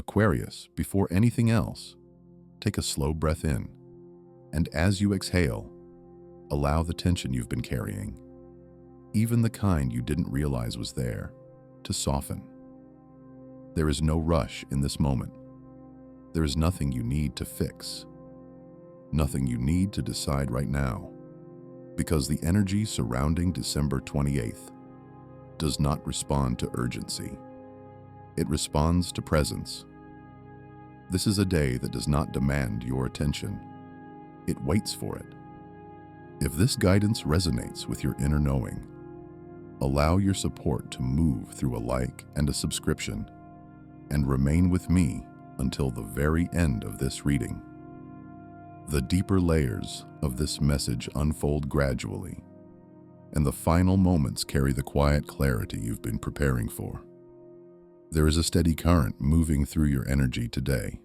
Aquarius, before anything else, take a slow breath in, and as you exhale, allow the tension you've been carrying, even the kind you didn't realize was there, to soften. There is no rush in this moment. There is nothing you need to fix, nothing you need to decide right now, because the energy surrounding December 28th does not respond to urgency. It responds to presence. This is a day that does not demand your attention. It waits for it. If this guidance resonates with your inner knowing, allow your support to move through a like and a subscription, and remain with me until the very end of this reading. The deeper layers of this message unfold gradually, and the final moments carry the quiet clarity you've been preparing for. There is a steady current moving through your energy today.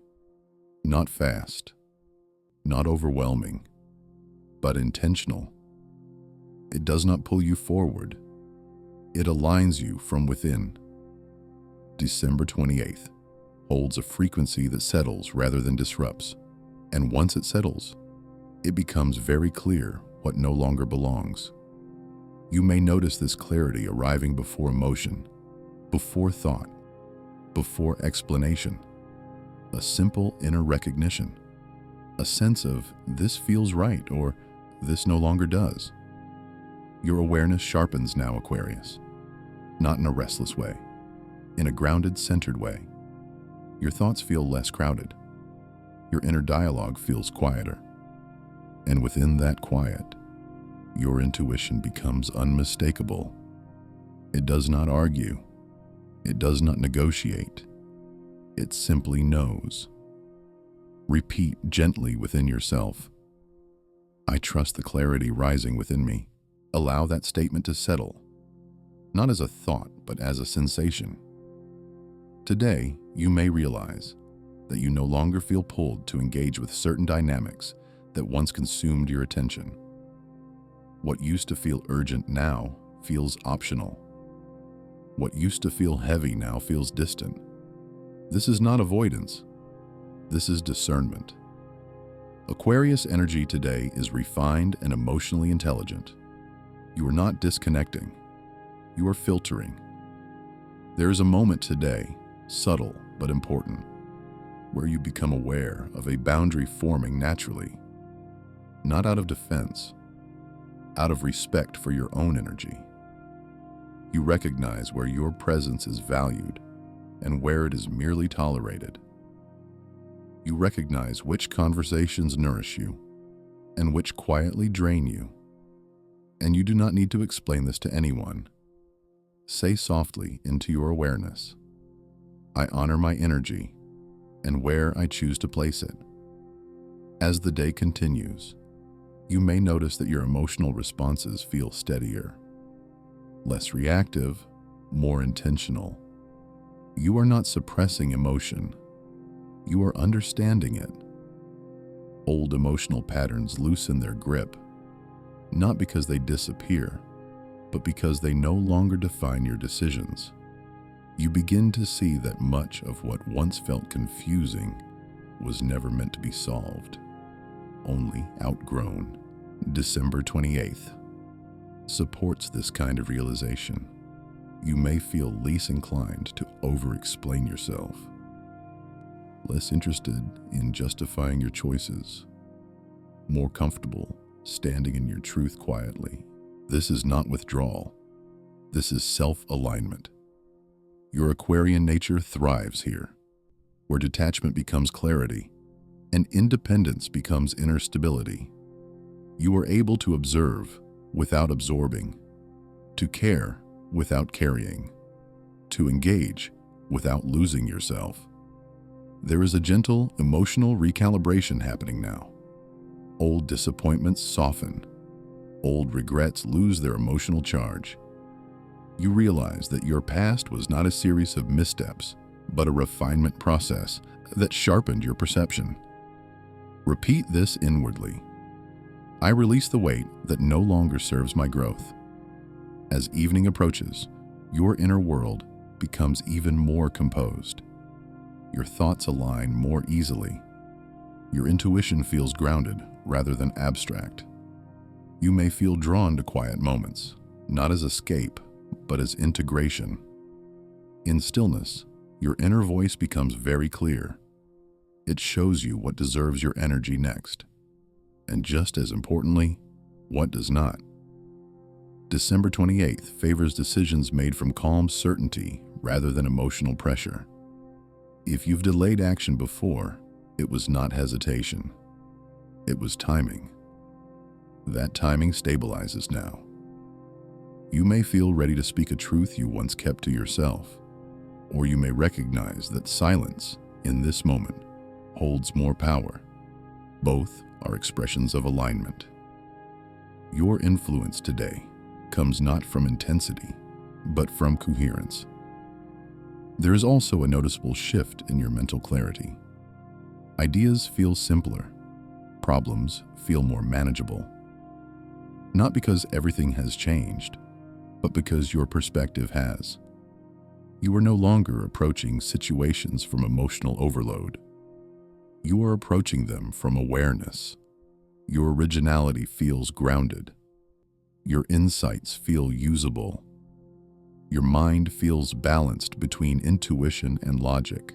Not fast, not overwhelming, but intentional. It does not pull you forward. It aligns you from within. December 28th holds a frequency that settles rather than disrupts. And once it settles, it becomes very clear what no longer belongs. You may notice this clarity arriving before emotion, before thought, before explanation. A simple inner recognition, a sense of this feels right or this no longer does. Your awareness sharpens now, Aquarius, not in a restless way, in a grounded, centered way. Your thoughts feel less crowded. Your inner dialogue feels quieter. And within that quiet, your intuition becomes unmistakable. It does not argue. It does not negotiate. It simply knows. Repeat gently within yourself. I trust the clarity rising within me. Allow that statement to settle, not as a thought, but as a sensation. Today, you may realize that you no longer feel pulled to engage with certain dynamics that once consumed your attention. What used to feel urgent now feels optional. What used to feel heavy now feels distant. This is not avoidance. This is discernment. Aquarius energy today is refined and emotionally intelligent. You are not disconnecting. You are filtering. There is a moment today, subtle but important, where you become aware of a boundary forming naturally, not out of defense, out of respect for your own energy. You recognize where your presence is valued and where it is merely tolerated. You recognize which conversations nourish you and which quietly drain you. And you do not need to explain this to anyone. Say softly into your awareness, I honor my energy and where I choose to place it. As the day continues, you may notice that your emotional responses feel steadier, less reactive, more intentional. You are not suppressing emotion. You are understanding it. Old emotional patterns loosen their grip, not because they disappear, but because they no longer define your decisions. You begin to see that much of what once felt confusing was never meant to be solved, only outgrown. December 28th supports this kind of realization. You may feel less inclined to over-explain yourself, less interested in justifying your choices, more comfortable standing in your truth quietly. This is not withdrawal. This is self-alignment. Your Aquarian nature thrives here, where detachment becomes clarity and independence becomes inner stability. You are able to observe without absorbing, to care without carrying, to engage without losing yourself. There is a gentle emotional recalibration happening now. Old disappointments soften. Old regrets lose their emotional charge. You realize that your past was not a series of missteps, but a refinement process that sharpened your perception. Repeat this inwardly. I release the weight that no longer serves my growth. As evening approaches, your inner world becomes even more composed. Your thoughts align more easily. Your intuition feels grounded rather than abstract. You may feel drawn to quiet moments, not as escape, but as integration. In stillness, your inner voice becomes very clear. It shows you what deserves your energy next, and just as importantly, what does not. December 28th favors decisions made from calm certainty rather than emotional pressure. If you've delayed action before, it was not hesitation. It was timing. That timing stabilizes now. You may feel ready to speak a truth you once kept to yourself, or you may recognize that silence, in this moment, holds more power. Both are expressions of alignment. Your influence today comes not from intensity, but from coherence. There is also a noticeable shift in your mental clarity. Ideas feel simpler. Problems feel more manageable. Not because everything has changed, but because your perspective has. You are no longer approaching situations from emotional overload. You are approaching them from awareness. Your originality feels grounded. Your insights feel usable. Your mind feels balanced between intuition and logic.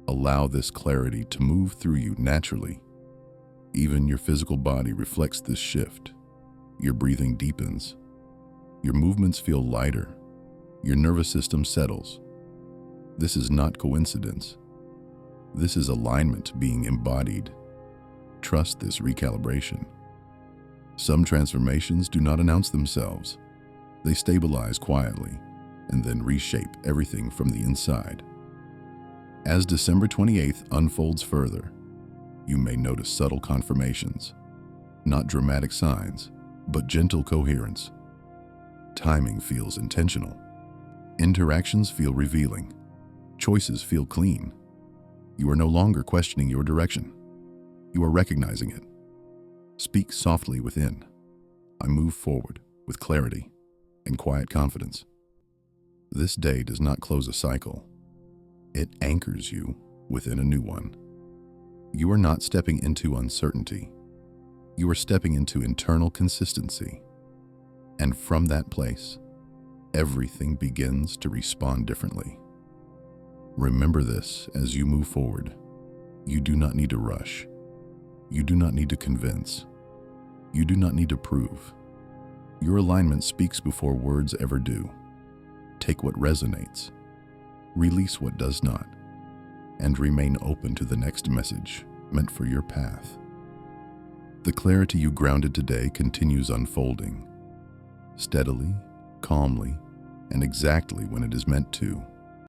Allow this clarity to move through you naturally. Even your physical body reflects this shift. Your breathing deepens. Your movements feel lighter. Your nervous system settles. This is not coincidence. This is alignment being embodied. Trust this recalibration. Some transformations do not announce themselves. They stabilize quietly and then reshape everything from the inside. As December 28th unfolds further, you may notice subtle confirmations, not dramatic signs, but gentle coherence. Timing feels intentional. Interactions feel revealing. Choices feel clean. You are no longer questioning your direction. You are recognizing it. Speak softly within. I move forward with clarity and quiet confidence. This day does not close a cycle. It anchors you within a new one. You are not stepping into uncertainty. You are stepping into internal consistency. And from that place, everything begins to respond differently. Remember this as you move forward. You do not need to rush. You do not need to convince. You do not need to prove. Your alignment speaks before words ever do. Take what resonates, release what does not, and remain open to the next message meant for your path. The clarity you grounded today continues unfolding, steadily, calmly, and exactly when it is meant to.